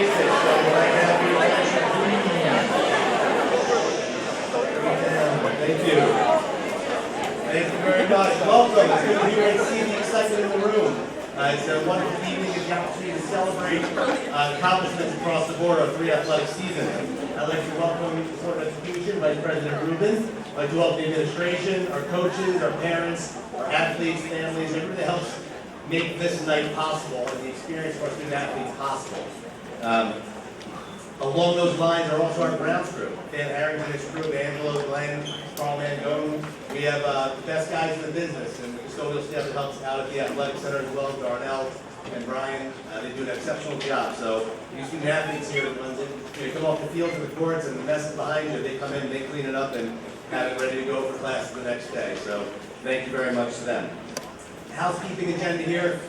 face it. So I have your attention, please. Thank you. Thank you very much. Welcome. It's good to be here to see the excitement in the room. It's a wonderful evening. It's the opportunity to celebrate accomplishments across the board of 3 athletic seasons. I'd like to welcome the Board of Education, Vice President Rubin. I'd like to welcome the administration, our coaches, our parents, our athletes, families, everybody that helps make this night possible and the experience for our student athletes possible. Along those lines are also our grounds crew. Dan Harrington and his crew, Angelo, Glenn, Carl Mangone. We have the best guys in the business, and the custodial staff that helps out at the athletic center as well, Darnell and Brian. They do an exceptional job. So you student athletes here, when they come off the field to the courts and the mess is behind you, they come in, they clean it up and have it ready to go for class the next day. So thank you very much to them. Housekeeping agenda here.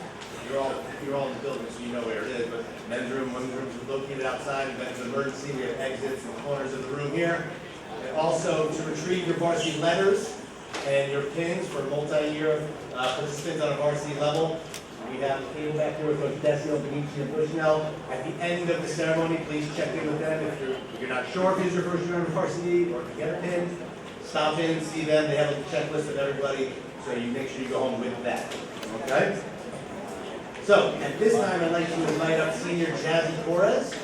You're all in the building, so you know where it is. But men's room, women's room is located outside. If there's an emergency, we have exits in the corners of the room here. And also to retrieve your varsity letters and your pins for multi-year participants on a varsity level. We have a table back here with Coach Desio, Benici, and Bushnell. At the end of the ceremony, please check in with them if you're not sure if it's your first year on varsity or if you get a pin. Stop in, see them. They have a checklist of everybody, so you make sure you go home with that. Okay? So, at this time, I'd like to invite up senior Jazzy Torres to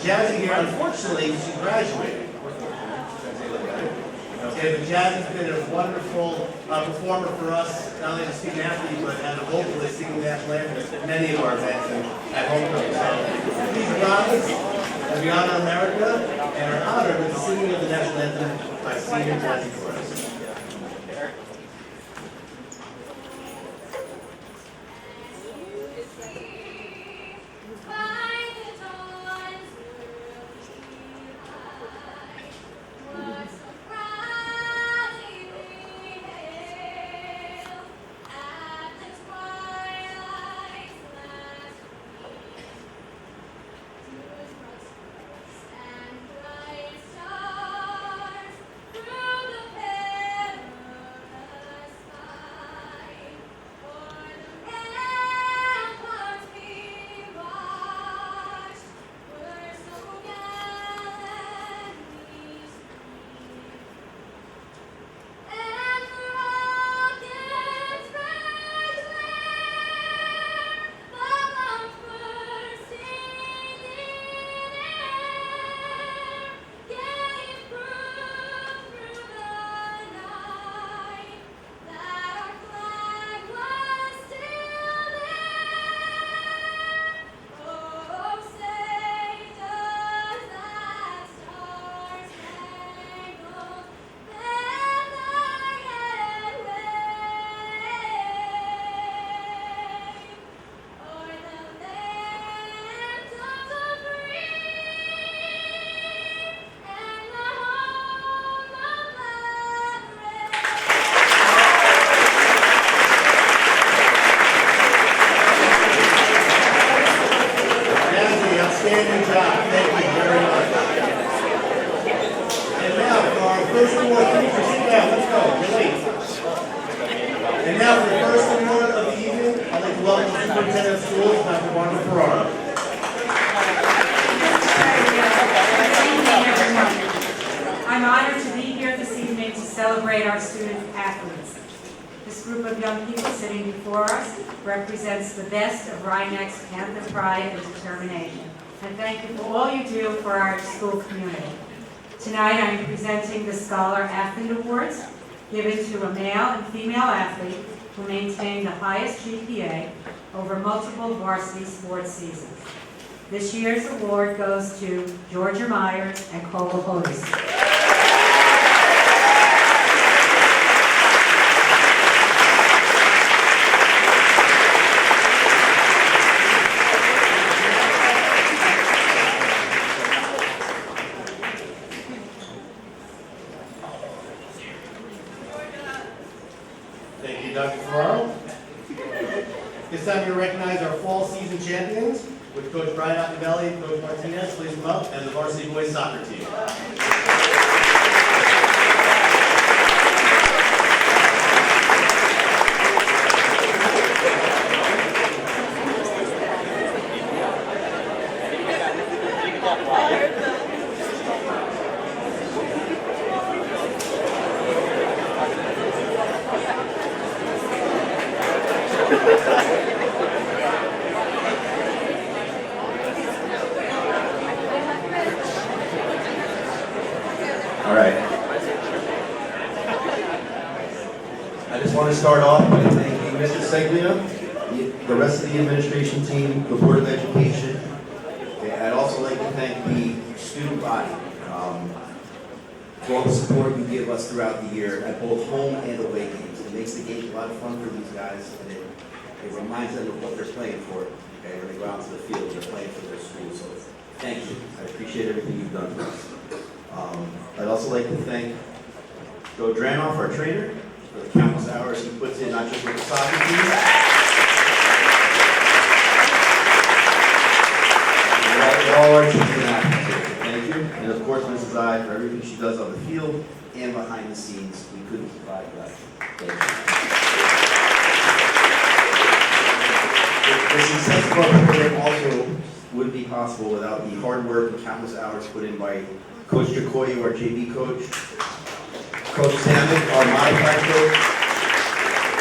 Jazzy here, unfortunately, she graduated. Okay, but Jazzy's been a wonderful performer for us, not only as a student athlete, but as a vocalist singing the national anthem at many of our events and at homecoming. So please rise as we honor America and are honored with the singing of the national anthem by senior Jazzy Torres. Outstanding job. Thank you very much. And now for our first award, please sit down. Let's go. You're late. And now for the first award of the evening, I'd like to welcome the Superintendent of Schools, Dr. Barbara Ferraro. I'm honored to be here this evening to celebrate our student athletes. This group of young people sitting before us represents the best of Rhinebeck's Panther pride and determination. And thank you for all you do for our school community. Tonight I'm presenting the Scholar Athlete Awards, given to a male and female athlete who maintained the highest GPA over multiple varsity sports seasons. This year's award goes to Georgia Myers and Cole Hodis. Thank you, Dr. Ferraro. This time we recognize our fall season champions with Coach Brian Accavelli, Coach Martinez, please come up, and the varsity boys soccer team. start off by thanking Mr. Seglia, the rest of the administration team, the Board of Education. Okay, I'd also like to thank the student body for all the support you give us throughout the year at both home and away games. It makes the games a lot of fun for these guys, and it reminds them of what they're playing for. Okay, when they go out to the field, they're playing for their school. So thank you. I appreciate everything you've done for us. I'd also like to thank Joe Dranoff, our trainer, for the countless hours he puts in, not just with the soccer team, and all our teams and athletes here. Thank you. And of course, Mrs. I, for everything she does on the field and behind the scenes. We couldn't survive that. Thank you. The success of our program also wouldn't be possible without the hard work and countless hours put in by Coach Jacoy, our JV coach, Coach Samet, our modified coach,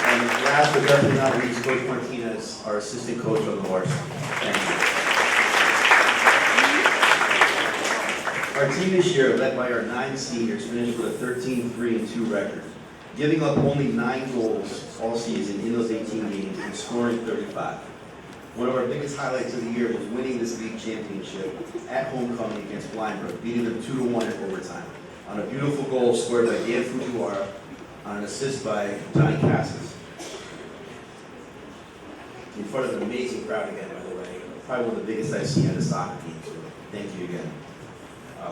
and last but definitely not least, Coach Martinez, our assistant coach on the varsity. Thank you. Our team this year, led by our 9 seniors, finished with a 13-3-2 record, giving up only 9 goals all season in those 18 games and scoring 35. One of our biggest highlights of the year was winning this league championship at homecoming against Blindbrook, beating them 2-1 in overtime, on a beautiful goal scored by Dan Fujiwara on an assist by Johnny Cassis. In front of an amazing crowd again, by the way. Probably one of the biggest I've seen at a soccer team, so thank you again.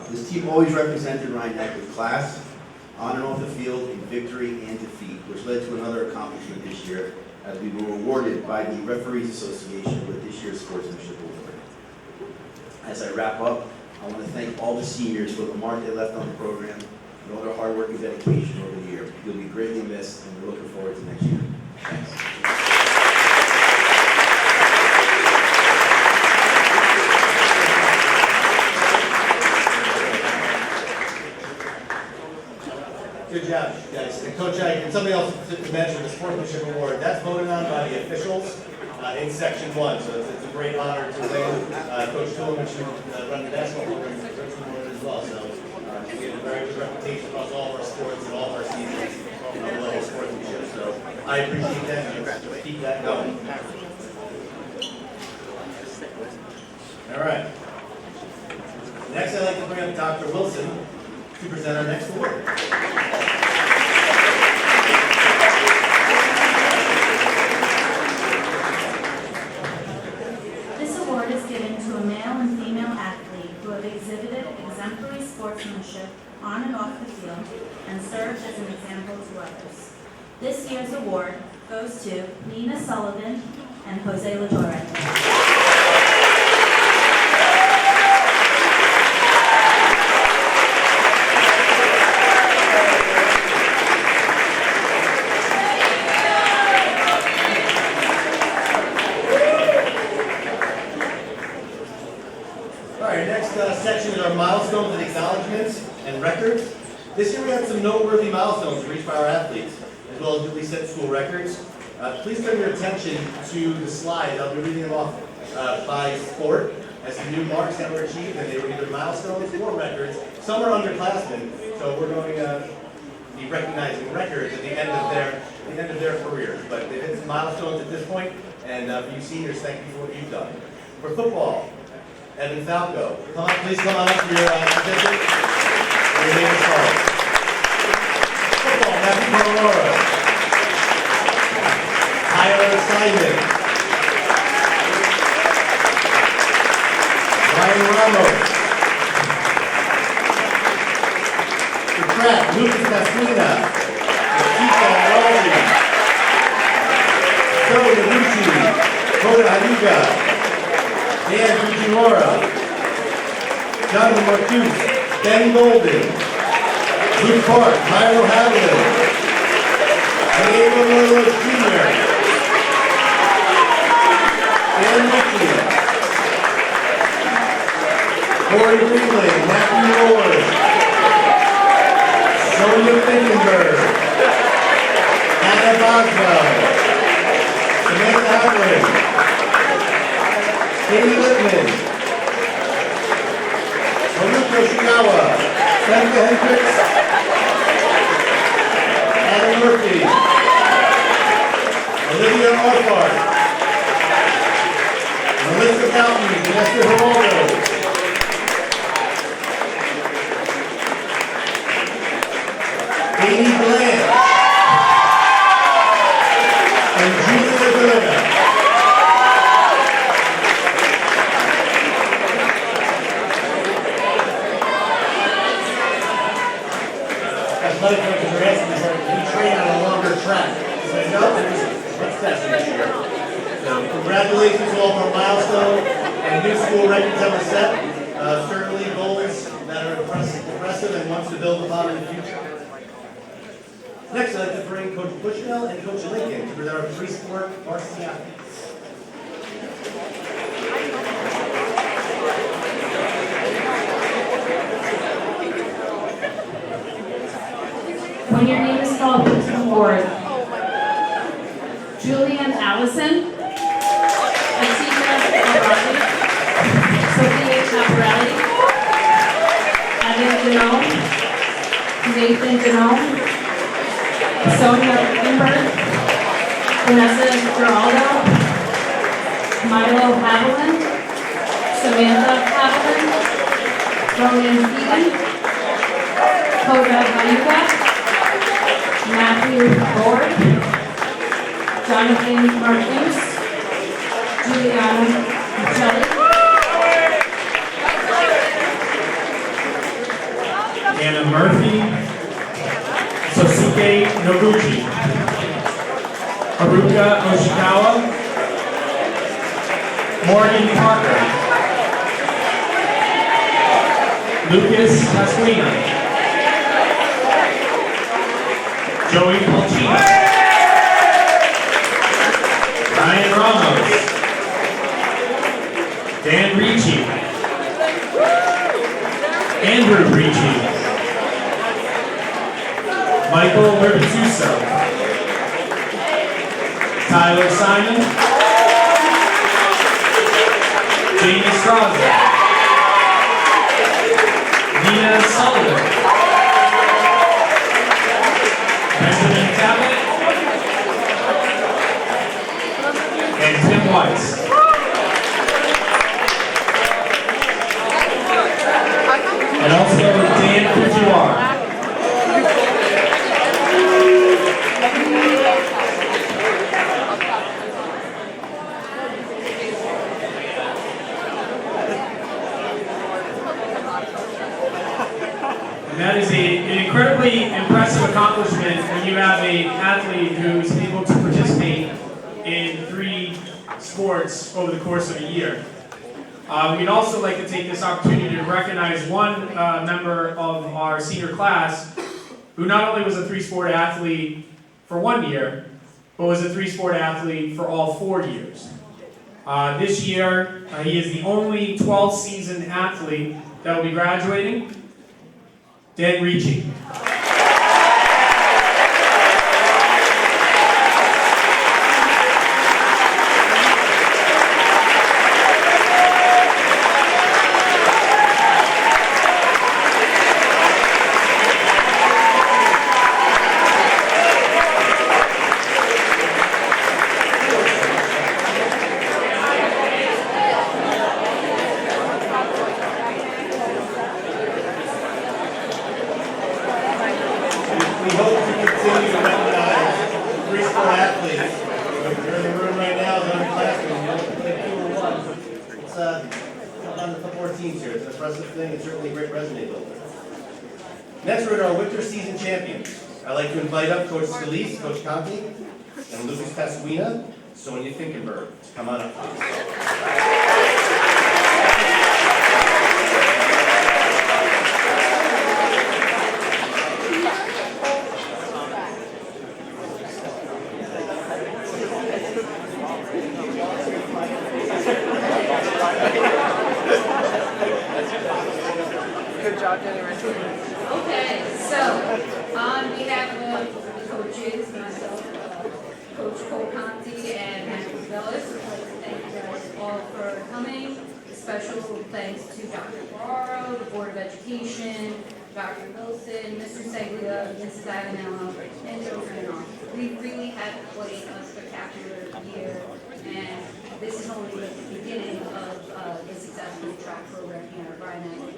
This team always represented Rhinebeck with class, on and off the field, in victory and defeat, which led to another accomplishment this year, as we were rewarded by the Referees Association with this year's Sportsmanship Award. As I wrap up, I want to thank all the seniors for the mark they left on the program and all their hard work and dedication over the year. You'll be greatly missed, and we're looking forward to next year. Thanks. Good job, guys. And Coach, and somebody else to mention the Sportsmanship Award. That's voted on by the officials in Section 1, so it's a great honor to win. Coach Tillman should run the national program as well, so we have a very good reputation across all of our sports and all of our seasons of level sportsmanship. So I appreciate that, and keep that going. All right. Next, I'd like to bring up Dr. Wilson to present our next award. This award is given to a male and female athlete who have exhibited exemplary sportsmanship on and off the field and served as an example to others. This year's award goes to Nina Sullivan and Jose LaTorre. Section is our milestones and acknowledgments and records. This year we had some noteworthy milestones reached by our athletes, as well as newly set school records. Please turn your attention to the slides. I'll be reading them off by sport as the new marks that were achieved, and they were either milestones or records. Some are underclassmen, so we're going to be recognizing records at the end of their careers. But they've hit some milestones at this point, and for you seniors, thank you for what you've done. For football, Evan Falco, please come on up for your certificate. Your name is called. Football, Matthew Caroloro. Tyler Simon. Ryan Ramos. For track, Lucas Castrina. Chico Rossi. Zoe DeLucci. Hoda Hayuga. Dan Fujimura, Jonathan Marcuse, Ben Golden, Luke Park, Myro Haviland, Diego Morelos Jr., Dan Rickey, Corey Greenland, Matthew Ward, Sonia Finkenberg, Anna Boswell, Samantha Howard, Katie Littman, Haruka Shigawa, Seneca Hendricks, Adam Murphy, Orford. Melissa Fountain, Vanessa Geraldo. Amy Bland. And Julia Verona. Athletic coaches are asking for we train on a longer track. So no, let's test this year. So congratulations to all of our milestone and new school records that were set. Certainly goals that are impressive and ones to build upon in the future. Next, I'd like to bring Coach Bushnell and Coach Lincoln to present our three-sport varsity athletes. When your name is called, please come forward. Julianne Allison, Atika Caparelli, Sophia Caparelli, Evan Denone, Nathan Denone, Sonia Kimber, Vanessa Geraldo, Milo Haviland, Samantha Haviland, Ronan Keegan, Koda Hayuka, Matthew Ford, Jonathan Marquez, Juliana Micheli, Anna Murphy, Sosuke Noguchi, Haruka Oshikawa, Morgan Parker, Lucas Pasquina, Joey Polchino, Ryan Ramos, Dan Ricci, Andrew Ricci, Michael Werbituso, Tyler Simon, Jamie Strauser, Nina Sullivan, Benjamin Tablet, and Tim Weiss. And also Dan Fujiwara. And that is an incredibly impressive accomplishment when you have an athlete who's able to participate in 3 sports over the course of a year. We'd also like to take this opportunity to recognize one member of our senior class who not only was a 3-sport athlete for 1 year, but was a 3-sport athlete for all 4 years. This year, he is the only 12th season athlete that will be graduating, Dan Ricci. We hope to continue to recognize 3-sport athletes. If you're in the room right now, they're in the classroom, you don't play 2 or 1. It's on the couple more teams here. It's an impressive thing and certainly a great resume builder. Next, we're at our winter season champions. I'd like to invite up Coach Scalise, Coach Conti, and Lucas Pasquina, Sonia Finkenberg. Come on up, please. Okay, so on behalf of the coaches, myself, Coach Cole Conti and Matthew Villas, I'd like to thank you guys all for coming. Special thanks to Dr. Barrow, the Board of Education, Dr. Wilson, Mr. Seglia, Mrs. Avenello, and Joe Reno. We really had quite a spectacular year, and this is only the beginning of the successful track program here at Rhinebeck.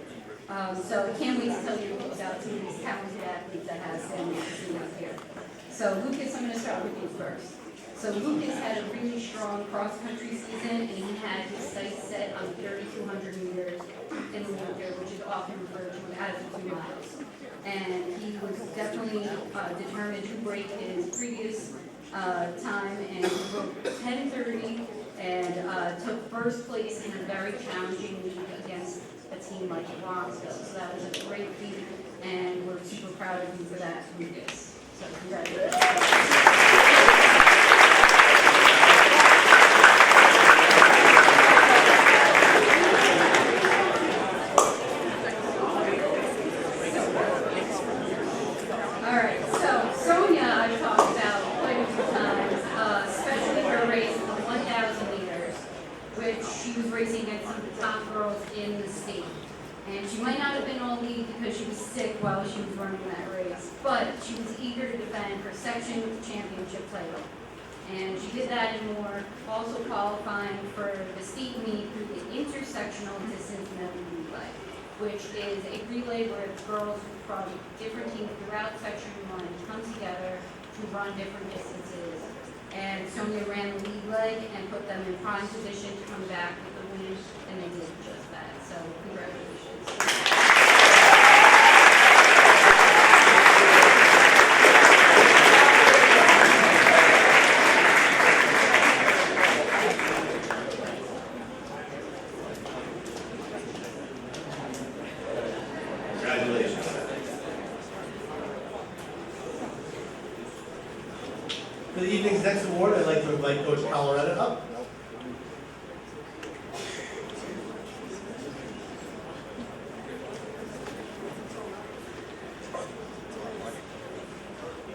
So I can't wait to tell you about some of these talented athletes that have been sitting up here. So Lucas, I'm going to start with you first. So Lucas had a really strong cross-country season, and he had his sights set on 3,200 meters in the winter, which is often referred to as the 2 miles. And he was definitely determined to break his previous time, and he broke 10:30 and took first place in a very challenging league against a team like Bronxville. So that was a great feat, and we're super proud of you for that, Lucas. So congratulations. Racing against some of the top girls in the state. And she might not have been all lead because she was sick while she was running that race, but she was eager to defend her section championship title. And she did that and more, also qualifying for the state meet through the intersectional distance medley relay, which is a relay where girls from different teams throughout section 1 come together to run different distances. And Sonia ran the lead leg and put them in prime position to come back with the win, and they did just that. So congratulations. Congratulations. For the evening's next award, I'd like to invite Coach Colorado up.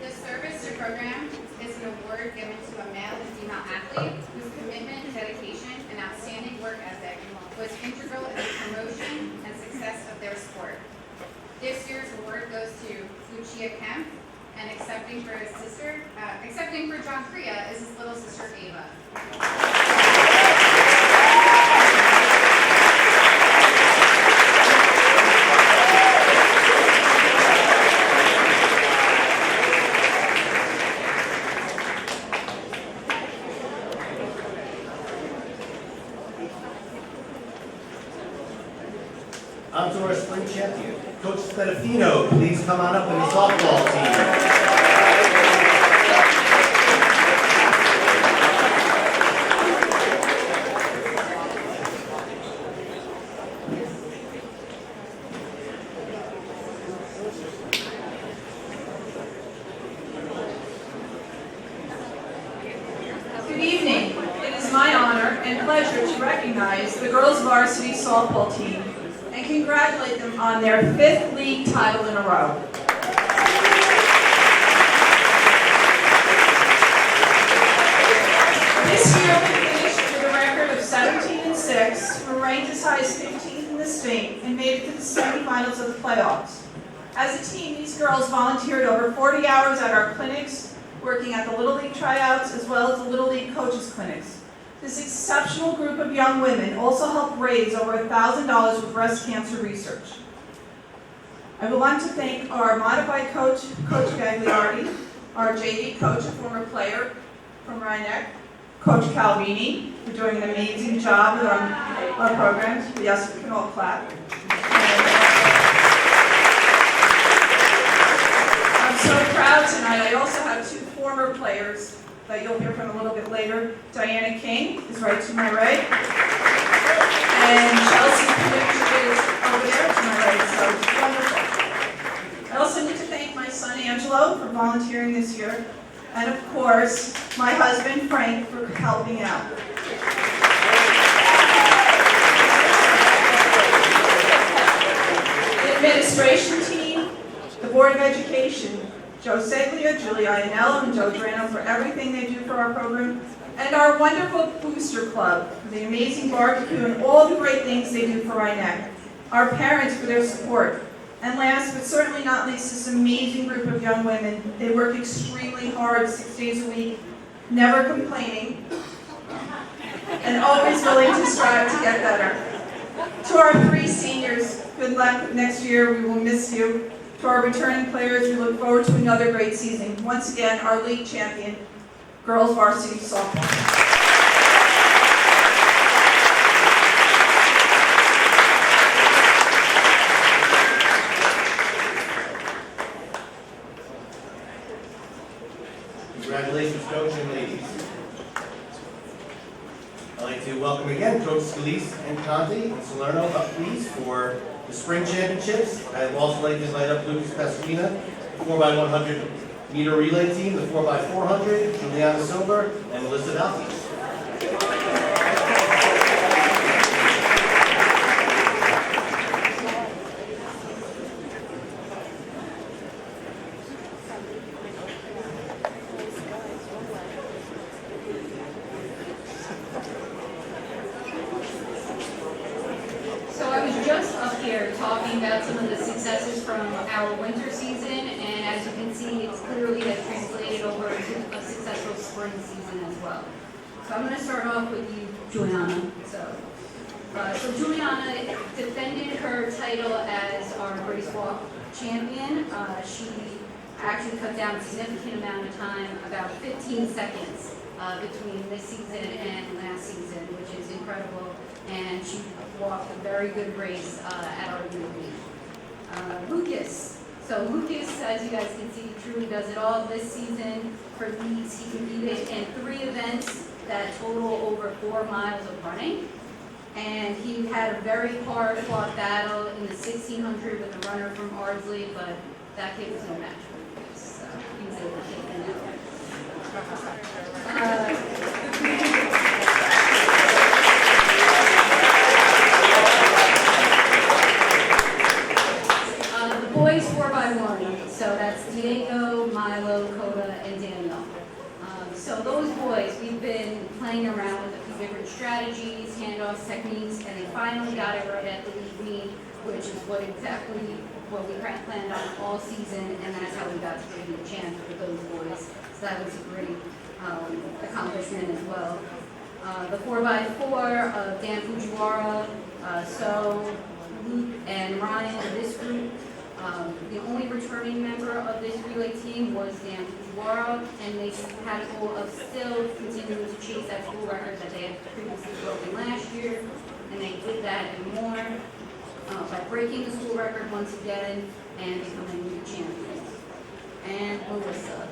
The Service to Program is an award given to a male and female athlete whose commitment, dedication, and outstanding work ethic was integral in the promotion and success of their sport. This year's award goes to Lucia Kemp, and accepting for John Priya is his little sister Ava. On to our spring champion. Coach Spedafino, please come on up in the softball team. Good evening. It is my honor and pleasure to recognize the girls varsity softball team and congratulate them on their 5th league title in a row. This year we finished with a record of 17-6, were ranked as high as 15th in the state, and made it to the semifinals of the playoffs. As a team, these girls volunteered over 40 hours at our clinics, working at the Little League tryouts as well as the Little League coaches clinics. This exceptional group of young women also helped raise over $1,000 for breast cancer research. I would like to thank our modified coach, Coach Gagliardi, our JV coach, a former player from Rhinebeck, Coach Calvini, for doing an amazing job with our programs. Yes, we can all clap. I'm so proud tonight. I also have 2 former players that you'll hear from a little bit later. Diana King is right to my right, and Chelsea Panucci is over there to my right, so it's wonderful. I also need to thank my son Angelo for volunteering this year, and of course, my husband Frank for helping out. The administration team, the Board of Education, Joe Seglia, Julie Ionello, and Joe Drano for everything they do for our program, and our wonderful Booster Club for the amazing barbecue and all the great things they do for Rhinebeck. Our parents for their support. And last but certainly not least, this amazing group of young women. They work extremely hard 6 days a week, never complaining, and always willing to strive to get better. To our 3 seniors, good luck next year. We will miss you. To our returning players, we look forward to another great season. Once again, our league champion, girls varsity softball. Congratulations, Coach and ladies. I'd like to welcome again Coach Scalise and Conti and Salerno up please for the spring championships. I'd also like to invite up Lucas Pasquina, the 4x100 meter relay team, the 4x400, Juliana Silver, and Melissa Valtis. So I was just up here talking about some of the successes from our winter season, and as you can see, it's clearly has translated over to a successful spring season as well. So I'm going to start off with you, Juliana. So Juliana defended her title as our race walk champion. She actually cut down a significant amount of time, about 15 seconds between this season and last season, which is incredible. And she walked a very good race at our unit meet. Lucas. So Lucas, as you guys can see, truly does it all this season. For leads, he competed in 3 events that total over 4 miles of running. And he had a very hard-fought battle in the 1600 with a runner from Ardsley, but that kid was no match for Lucas. So he was able to take him out. Boys 4x1, so that's Diego, Milo, Coda, and Daniel. So those boys, we've been playing around with a few different strategies, handoffs, techniques, and they finally got it right at the league meet, which is what we planned on all season, and that's how we got to be the champ with those boys. So that was a great accomplishment as well. The 4x4 of Dan Fujiwara, so Luke and Ryan of this group. The only returning member of this relay team was Dan Fujiwara, and they had a goal of still continuing to chase that school record that they had previously broken last year, and they did that and more by breaking the school record once again and becoming new champions. And Melissa.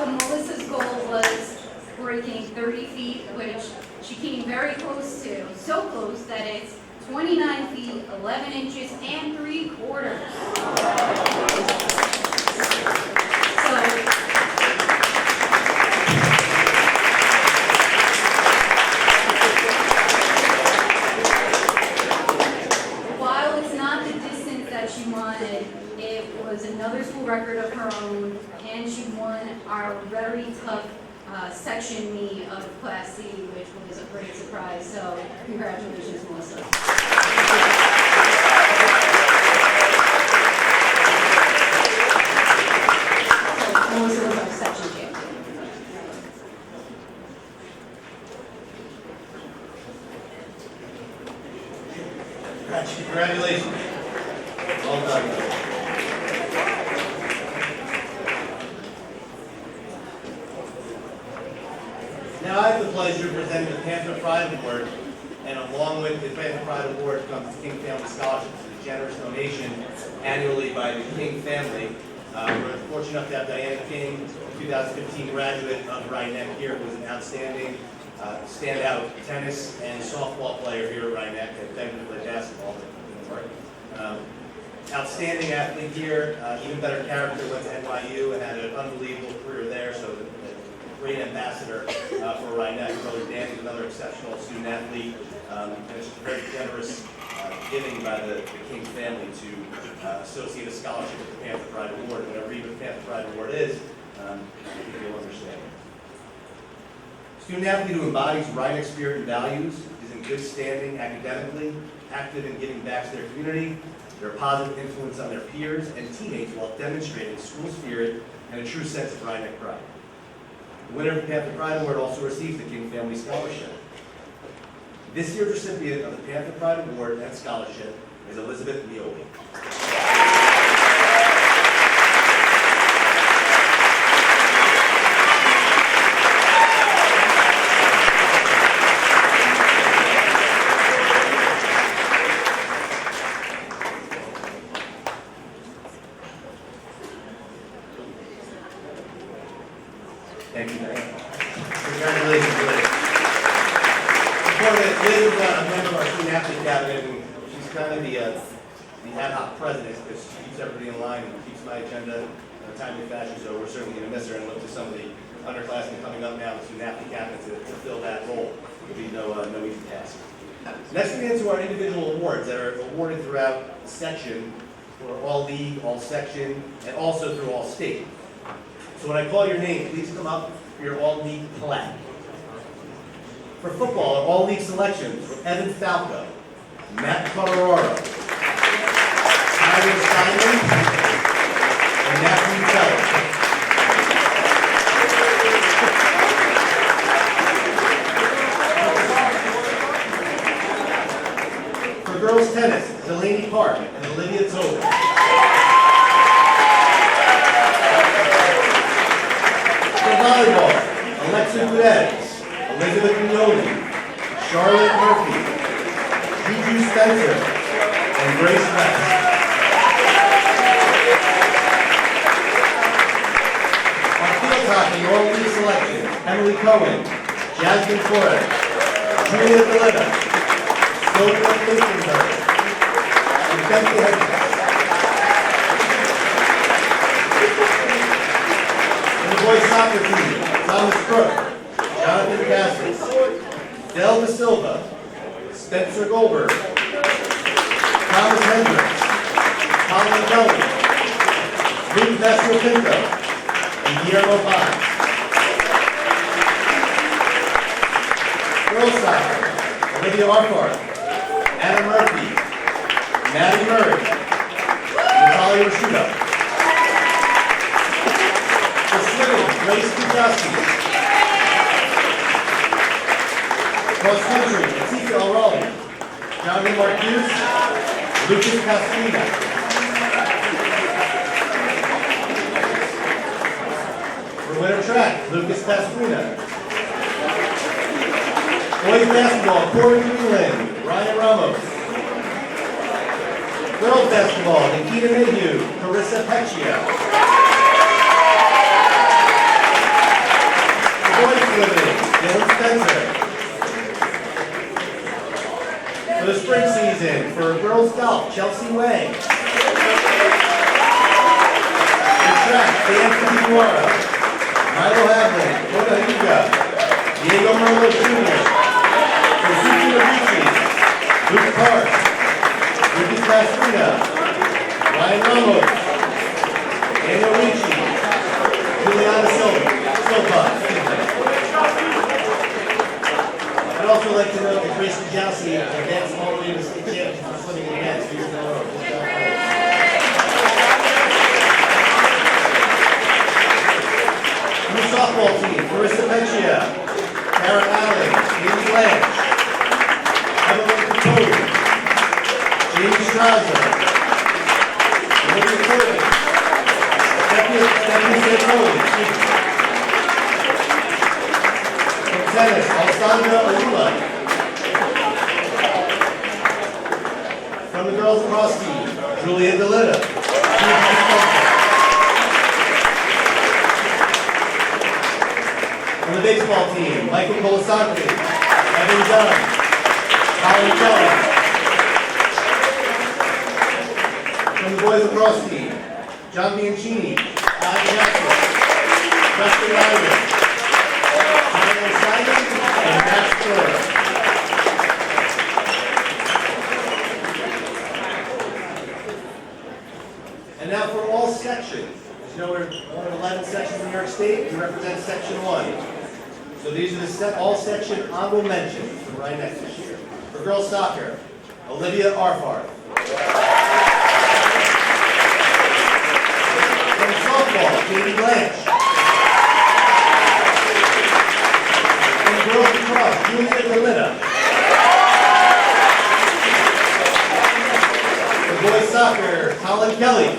Melissa's goal was breaking 30 feet, which she came very close to. So close that it's 29 feet, 11 inches, and 3/4. While it's not the distance that she wanted, it was another school record of her own, and she won our very tough section meet of Class C, which was a great surprise. So congratulations, Melissa. So Melissa was our section champion. Congratulations. Well done. Now I have the pleasure of presenting the Panther Pride Award, and along with the Panther Pride Award comes the King Family Scholarships, a generous donation annually by the King family. We're fortunate enough to have Diana King, 2015 graduate of Rhinebeck here, who was an outstanding standout tennis and softball player here at Rhinebeck, and technically played basketball, but didn't work. Outstanding athlete here, even better character, went to NYU and had an unbelievable career there, so a great ambassador for Rhinebeck. Brother Danny, another exceptional student athlete, and just a very generous giving by the King family to associate a scholarship with the Panther Pride Award. Whatever even the Panther Pride Award is, I think you'll understand. Student athlete who embodies Rhinex spirit and values, is in good standing academically, active in giving back to their community, they're a positive influence on their peers and teammates while demonstrating school spirit and a true sense of Rhinex pride. The winner of the Panther Pride Award also receives the King Family Scholarship. This year's recipient of the Panther Pride Award and Scholarship is Elizabeth Mioli. Thank you, Diane. Congratulations, Liz. Liz is a member of our student athlete cabinet, and she's kind of the ad hoc president, because she keeps everybody in line and keeps my agenda in a timely fashion, so we're certainly going to miss her and look to some of the underclassmen coming up now in the student athlete cabinet to fill that role. It'll be no easy task. Next, we get into our individual awards that are awarded throughout the section for all league, all section, and also through all state. So when I call your name, please come up for your all-league plaque. For football, our all-league selections were Evan Falco, Matt Colorado, Tyler Simon, and Matthew Teller. For girls tennis, Delaney Park and Olivia Tobin. Volleyball, Alexa Gutierrez, Elizabeth Mignoli, Charlotte Murphy, Juju Spencer, and Grace West. Our field hockey all-league selection, Emily Cohen, Jasmine Flores, Julia Galetta, Sylvia Lichtenberg, and Becky Hedges. Boys soccer team, Thomas Crook, Jonathan Cassis, Del Da Silva, Spencer Goldberg, Thomas Hendricks, Colin Kelly, Ruth Castro Pinto, and Guillermo Paz. Girls soccer, Olivia Arfart, Anna Murphy, Maddie Murray, Natalia Rashuda. Grace Kudowski. Cross country, Atika O'Raleigh, Johnny Marcuse, Lucas Castrina. For winter track, Lucas Castrina. Boys basketball, Corey Greenland, Ryan Ramos. Girls basketball, Nikita Mayhew, Carissa Peccia. Boys swimming, Dylan Spencer. For the spring season, for girls golf, Chelsea Wang. For track, Dan Figueroa, Milo Havlin, Kota Higa, Diego Merlo Jr. For Suki Marici, Luke Park, Ricky Castrina, Ryan Ramos, Daniel Ricci, Juliana Silva. I'd also like to note that Gracie Jousey advanced all the way to the state championship for swimming in advance 2 years in a row. From the softball team, Carissa Peccia, Tara Allen, Amy Blanche, Evelyn Capote, Jamie Strauser, Olivia Corbin, Stephanie Santoli, tennis, Alessandra Alula. From the girls lacrosse team, Julia Galetta. From the baseball team, Michael Colasacchi, Evan Dunn, Colin Kelly. From the boys lacrosse team, John Bianchini, Adam Jackson, Preston Ryder. And Matt Flora. And now for all sections. As you know, we're one of 11 sections in New York State. We represent Section 1. So these are the all section honorable mentions from Rhinebeck this year. For girls soccer, Olivia Arfard. From softball, Katie Blanche. From girls lacrosse, Julia Galina. For boys soccer, Colin Kelly.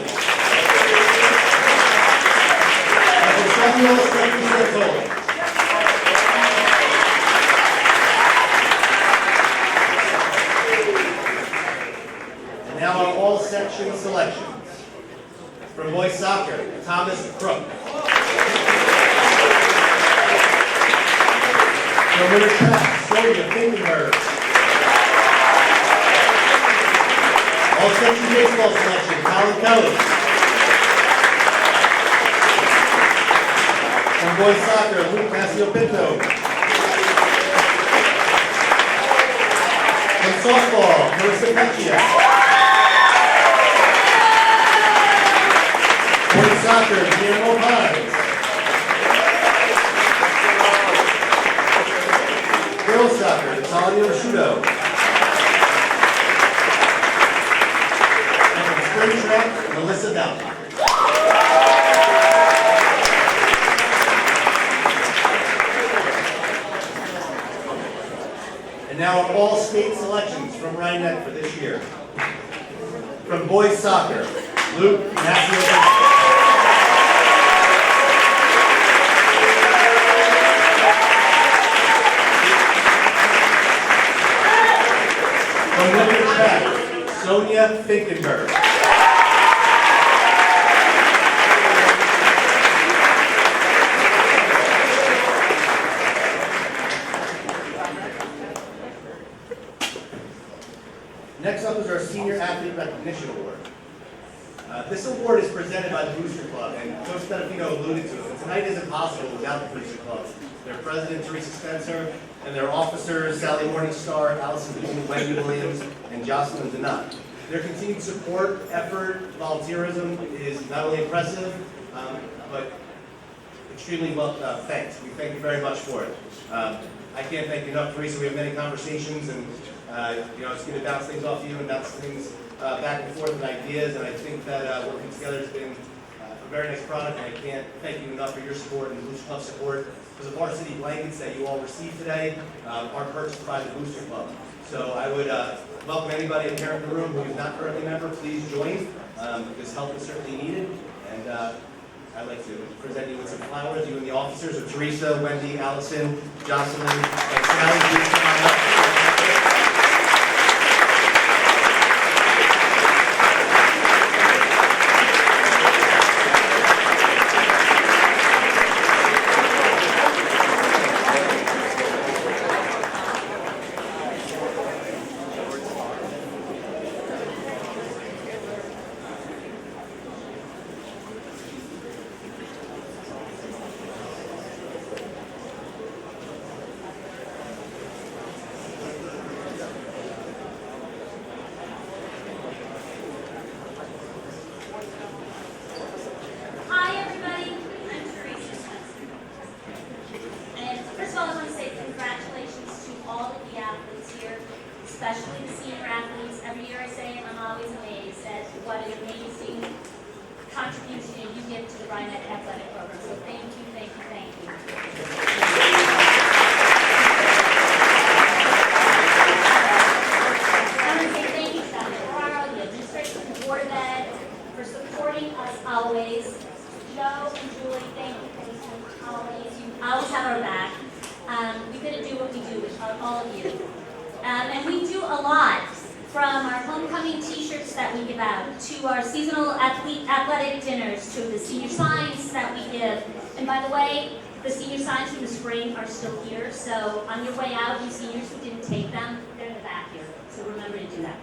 And for Samuel Stephanie Santola. Now on all section selections. From boys soccer, Thomas Crook. From women's track, Sylvia Finkenberg. All section baseball selection, Colin Kelly. From boys soccer, Luke Massio Pinto. From softball, Marissa Pecchia. Boys soccer, Guillermo Pines. Girls soccer, Natalia Rashudo. And from spring track, Melissa Bell. And now are all state selections from Rhinebeck for this year. From boys soccer, Luke Massio. From women's track, Sonia Finkenberg. Next up is our Senior Athlete Recognition Award. This award is presented by the Booster Club, and Coach Benefino alluded to it. Tonight isn't possible without the Booster Club. Their president, Teresa Spencer, and their officers, Sally Morningstar, Allison Boone, Wendy Williams, and Jocelyn Denat. Their continued support, effort, volunteerism is not only impressive, but extremely well thanked. We thank you very much for it. I can't thank you enough, Teresa. We have many conversations, and it's going to bounce things off you and bounce things back and forth with ideas, and I think that working together has been a very nice product, and I can't thank you enough for your support and the Booster Club support. For the varsity blankets that you all received today are purchased by the Booster Club. So I would welcome anybody in here in the room who is not currently a member, please join, because help is certainly needed. And I'd like to present you with some flowers, you and the officers of Teresa, Wendy, Allison, Jocelyn, and Sally. Please come on up. especially the senior athletes. Every year I say it, I'm always amazed at what an amazing contribution you give to the Rhinebeck Athletic Program. So thank you, thank you, thank you. I want to say thank you to Dr. Ferraro, the administration, the Board of Ed, for supporting us always. Joe and Julie, thank you for listening always. You always have our back. We couldn't do what we do without all of you. And we do a lot, from our homecoming t-shirts that we give out, to our seasonal athletic dinners, to the senior signs that we give. And by the way, the senior signs from the spring are still here, so on your way out, you seniors who didn't take them, they're in the back here, so remember to do that.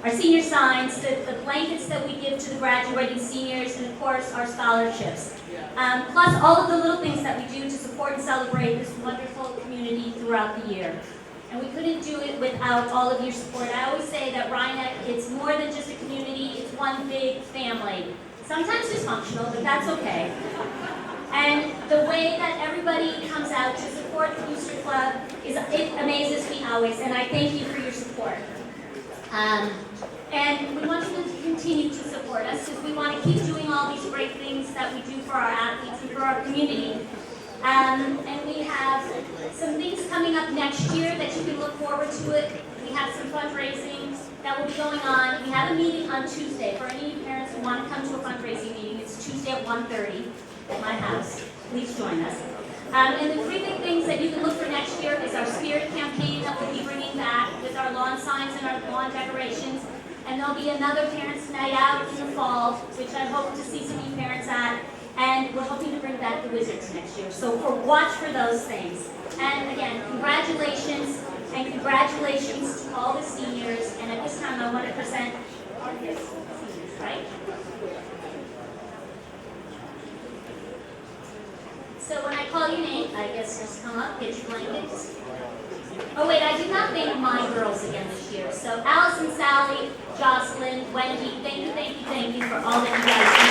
Our senior signs, the blankets that we give to the graduating seniors, and of course, our scholarships. Plus all of the little things that we do to support and celebrate this wonderful community throughout the year. And we couldn't do it without all of your support. I always say that Rhinebeck, it's more than just a community, it's one big family. Sometimes dysfunctional, but that's okay. And the way that everybody comes out to support the Booster Club it amazes me always, and I thank you for your support. And we want you to continue to support us because we want to keep doing all these great things that we do for our athletes and for our community. And we have some things coming up next year that you can look forward to it. We have some fundraising that will be going on. We have a meeting on Tuesday. For any parents who want to come to a fundraising meeting, it's Tuesday at 1:30 at my house. Please join us. And the three big things that you can look for next year is our spirit campaign that we'll be bringing back with our lawn signs and our lawn decorations. And there'll be another Parents' Night Out in the fall, which I hope to see some new parents at. And we're hoping to bring back the Wizards next year. So watch for those things. And again, congratulations, and congratulations to all the seniors. And at this time, I want to present seniors, right? So when I call your name, I guess just come up, get your blankets. Oh wait, I did not thank my girls again this year. So Allison, Sally, Jocelyn, Wendy, thank you for all that you guys do.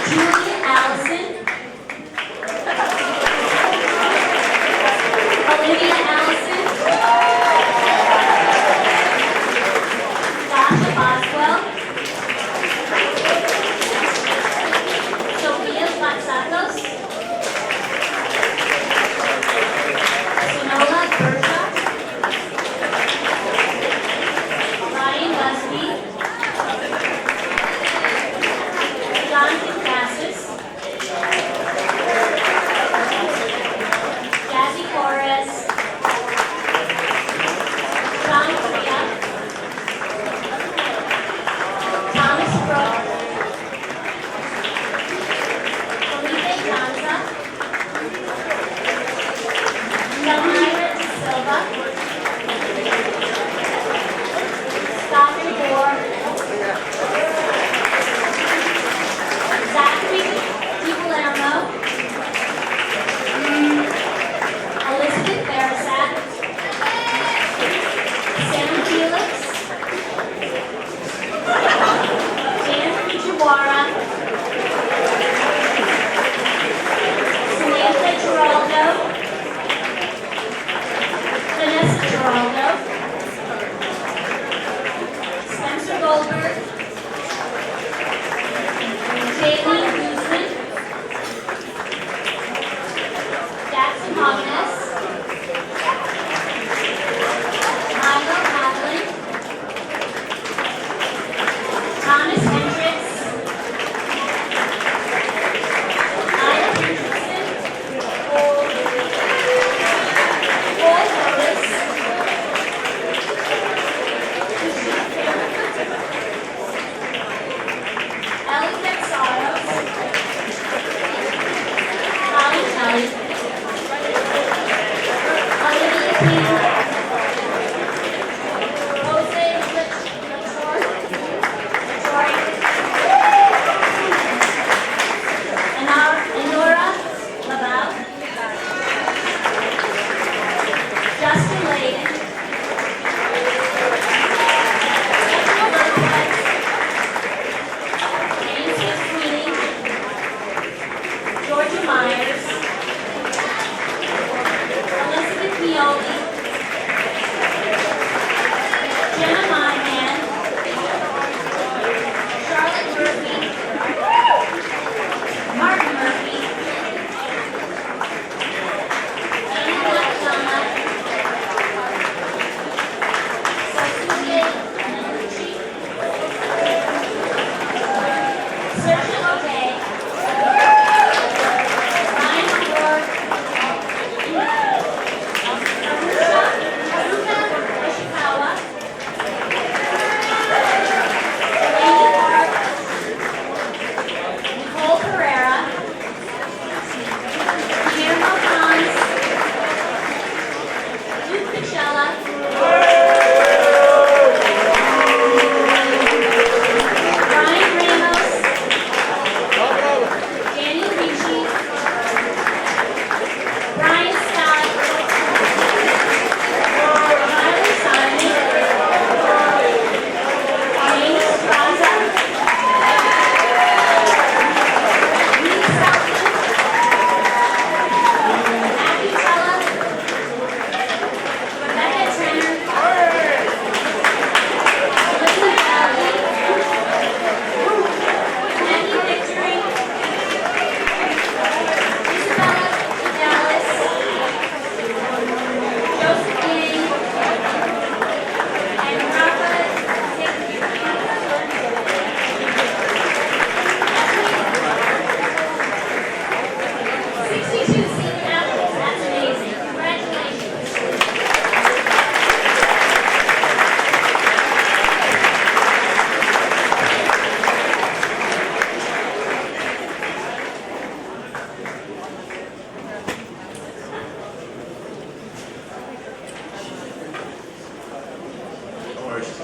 Julie, Allison, Olivia, Allison, Sasha Boswell, Sophia Patsatos, Sonola Berta, Ryan Busby, Jonathan Cassis, Jazzy Flores, John Korea, Thomas Brook, Felipe Lanza, Delmira De Silva, Scott DeBoer, Zachary Di Palermo, Elizabeth Barasat, Sam Felix, Dan Fujiwara, Samantha Giraldo, Vanessa Giraldo, Spencer Goldberg, Jayleen Guzman, Jackson Hogness, Michael Hadlin, Thomas Hendricks, Ida Hendrickson, Paul Morris, Ellie Betsaros, Holly Kelly, Olivia King, Jose Latour, Enora Laval, Justin Layden, James McSweeney, Georgia Myers, Elizabeth Mioli, Jenna Monahan, Charlotte Murphy, Martin Murphy, Anna Nakasama, Sasuke Nanucci, Saoirse O'Day, Ryan Ford,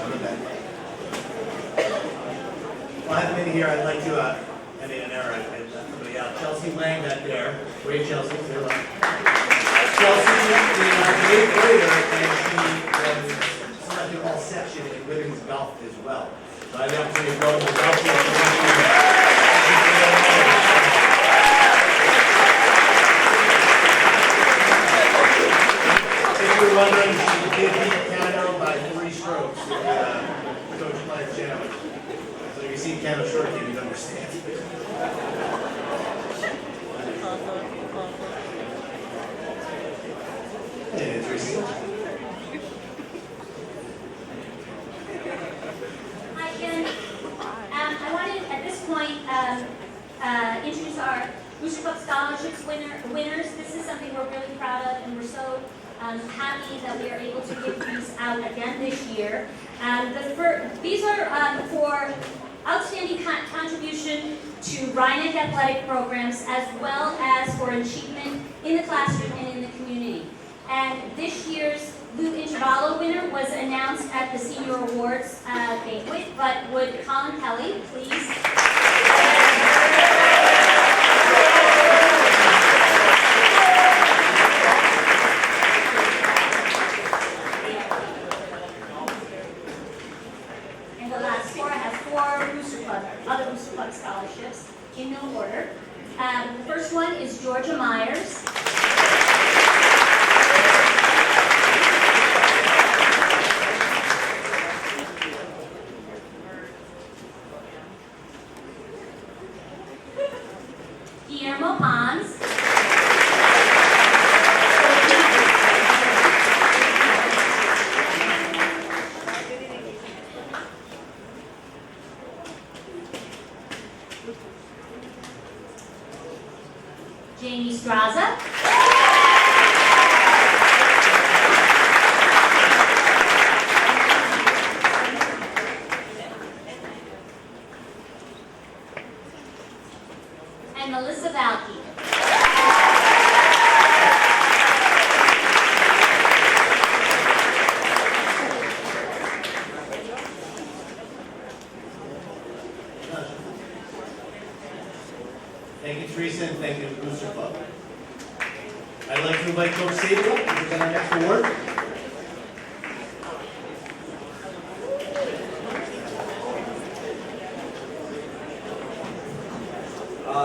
Well, I have many here. I'd like to, I made an error. I left somebody out. Chelsea Lang back there. Wave Chelsea. Say hello. Chelsea is the eighth grader, and she was selected all section in women's golf as well. So I have the opportunity to go to the golf field. If you're wondering, she did beat Cano by 3 strokes with Coach Mike Challenge. So if you see Cano short, you'd understand. And Tracy. Hi again. I wanted at this point introduce our Booster Club Scholarships winners. This is something we're really proud of, and we're so happy that we are able to give these out again this year. These are for outstanding contribution to Rhinebeck athletic programs, as well as for achievement in the classroom and in the community. And this year's Lou Intervallo winner was announced at the Senior Awards banquet, but would Colin Kelly please? And the last four has 4 other Booster Club scholarships in no order. The first one is Georgia Myers. Guillermo Pons. Jamie Straza. And Melissa Valkey. Thank you, Teresa, and thank you to the Booster Club. I'd like to invite Coach Sabia to present our next award.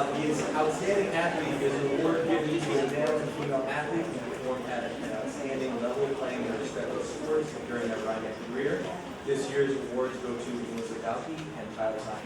The Outstanding Athlete is an award given to a male and female athlete who performed at an outstanding level playing their respective sports during their Rhinebeck career. This year's awards go to Melissa Valkey and Tyler Simon.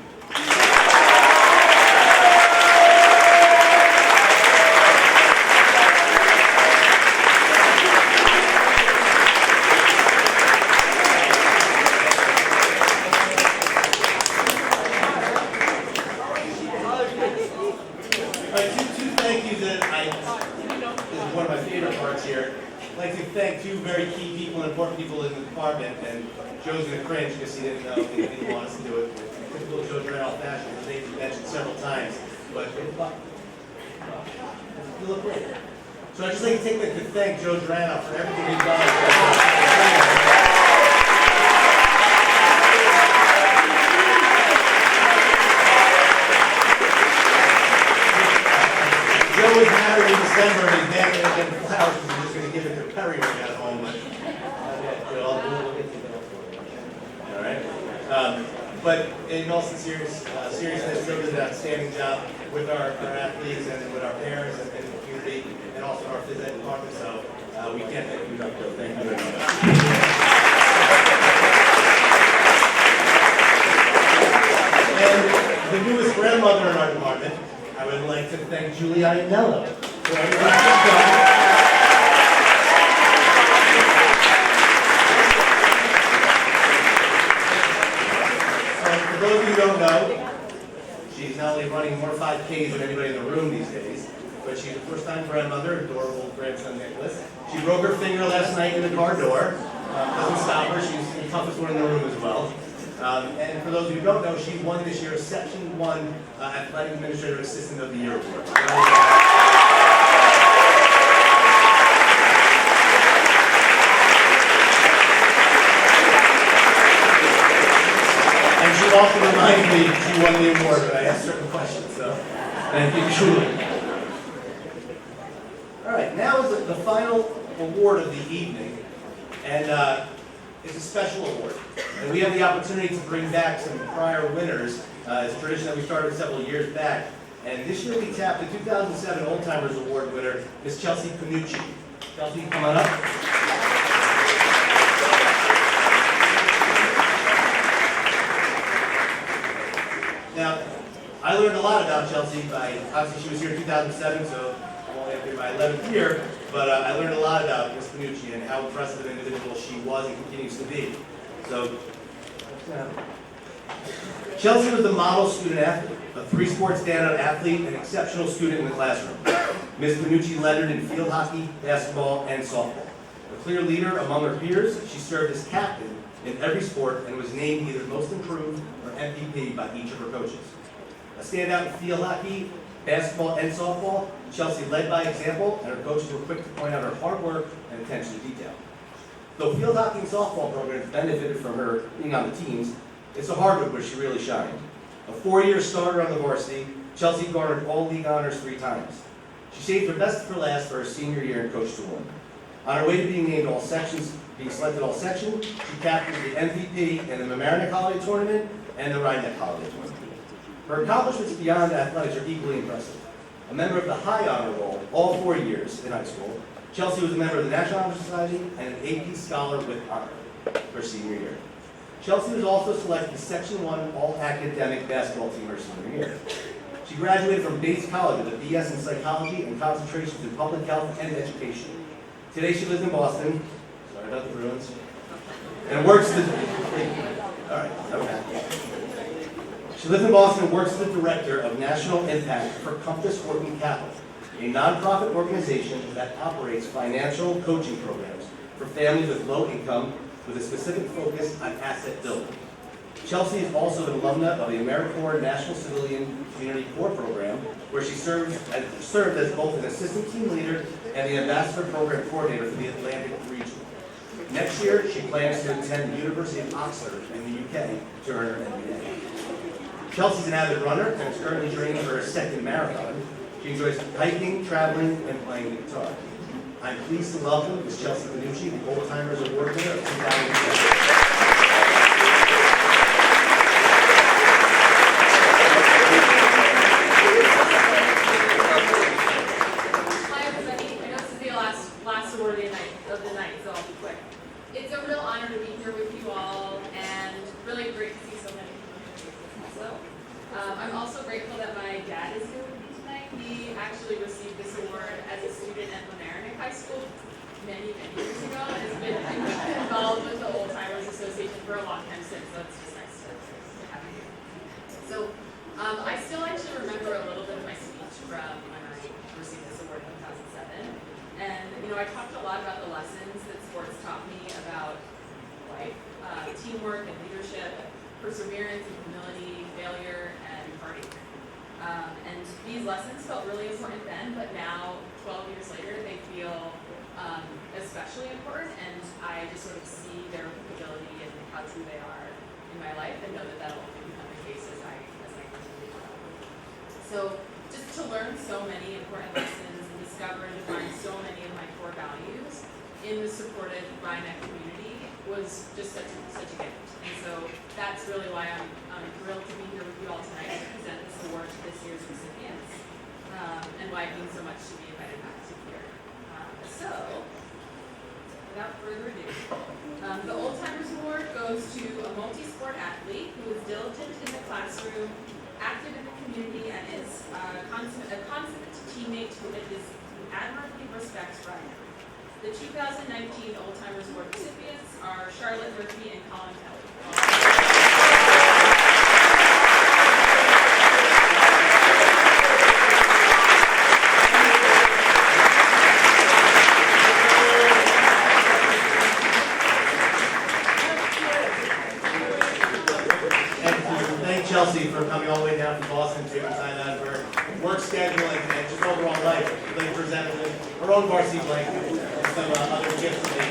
One of my favorite parts here. I'd like to thank 2 very key people and important people in the department, and Joe's going to cringe because he didn't know, he didn't want us to do it. Typical Joe Durant fashion, his name's been mentioned several times, but you look great. So I'd just like to take to thank Joe Durant for everything he's done. Joe was married in December, and his dad didn't get flowers, so he's just going to give it to Perry when he got home. All right. But in all seriousness, Joe did an outstanding job with our athletes and with our parents and the community, and also our phys ed department. So we can't thank you enough, Joe. Thank you very much. And the newest grandmother in our department, I would like to thank Julie Iannello for everything she's done. For those of you who don't know, she's not only running more 5Ks than anybody in the room these days, but she's a first-time grandmother, adorable grandson Nicholas. She broke her finger last night in the car door. Doesn't stop her. She's the toughest one in the room as well. And for those of you who don't know, she won this year's Section 1 Athletic Administrator Assistant of the Year Award. Kindly, she won the award, but I asked certain questions, so thank you truly. All right, now is the final award of the evening, and it's a special award. And we have the opportunity to bring back some prior winners. It's a tradition that we started several years back. And this year we tapped the 2007 Old Timers Award winner, Miss Chelsea Panucci. Chelsea, come on up. Now, I learned a lot about Chelsea obviously she was here in 2007, so I'm only up here my 11th year, but I learned a lot about Ms. Panucci and how impressive an individual she was and continues to be. So, Chelsea was the model student athlete, a three-sport standout athlete, and exceptional student in the classroom. Ms. Panucci lettered in field hockey, basketball, and softball. A clear leader among her peers, she served as captain in every sport and was named either Most Improved or MVP by each of her coaches. A standout in field hockey, basketball, and softball, Chelsea led by example, and her coaches were quick to point out her hard work and attention to detail. Though field hockey and softball programs benefited from her being on the teams, it's a hardwood where she really shined. A 4-year starter on the varsity, Chelsea garnered all league honors 3 times. She saved her best for last for her senior year in Coach to Win. On her way to being named all sections, being selected all sections, she captained the MVP in the Mamaroneck Holiday Tournament and the Rhinebeck Holiday Tournament. Her accomplishments beyond athletics are equally impressive. A member of the High Honor Roll all 4 years in high school, Chelsea was a member of the National Honor Society and an AP Scholar with Honor her senior year. Chelsea was also selected Section 1 All-Academic Basketball Team her senior year. She graduated from Bates College with a BS in Psychology and concentrations in Public Health and Education. Today she lives in Boston, sorry about the Bruins, and works as She lives in Boston and works as the Director of National Impact for Compass Working Capital, a nonprofit organization that operates financial coaching programs for families with low income with a specific focus on asset building. Chelsea is also an alumna of the AmeriCorps National Civilian Community Corps program, where she served as both an assistant team leader and the ambassador program coordinator for the Atlantic region. Next year, she plans to attend the University of Oxford in the UK to earn her MBA. Chelsea's an avid runner and is currently training for her 2nd marathon. She enjoys hiking, traveling, and playing the guitar. I'm pleased to welcome Ms. Chelsea Panucci, the Old Timers Award winner of 2007. Of the night, so I'll be quick. It's a real honor to be here with you all, and really great to see so many people here. I'm also grateful that my dad is here with me tonight. He actually received this award as a student at Mamaroneck High School many years ago, and has been involved with the Old Timers Association for a long time since, so it's just nice to have you here. So, I still actually remember a little bit of my speech from when I received this award in 2007. And, I talked a lot about the lessons that sports taught me about life, teamwork and leadership, perseverance and humility, failure and heartache. And these lessons felt really important then, but now, 12 years later, they feel especially important, and I just sort of see their applicability and how true they are in my life, and know that that'll only become the case as I continue to grow. So, just to learn so many important lessons and discover and define so many of my core values in the supportive Rhinebeck community was just such a gift. And so that's really why I'm thrilled to be here with you all tonight to present this award to this year's recipients, and why it means so much to be invited back to here. So, without further ado, the Old Timers Award goes to a multi-sport athlete who is diligent in the classroom, active in the community, and is a consummate teammate who admirably respects Rhinebeck. The 2019 Old Timers Award recipients are Charlotte Murphy and Colin Kelly. Chelsea for coming all the way down from Boston, taking time out of her work schedule and just overall life. They presented her own varsity blanket and some other gifts for me.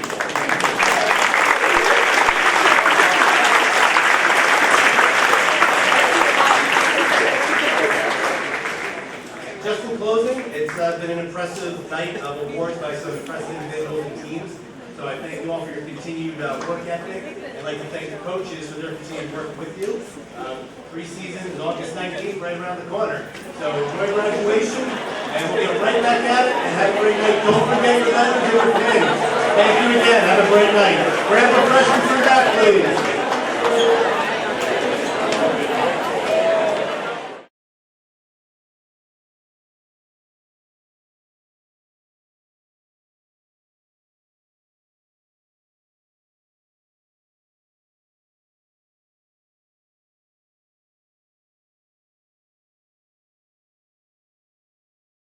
been an impressive night of awards by some impressive individuals and teams. So I thank you all for your continued work ethic. I'd like to thank the coaches for their continued work with you. Preseason is August 19th, right around the corner. So enjoy graduation, and we'll get right back at it, and have a great night. Don't forget your letters to your kids. Thank you again. Have a great night. Grab a freshman for that, please.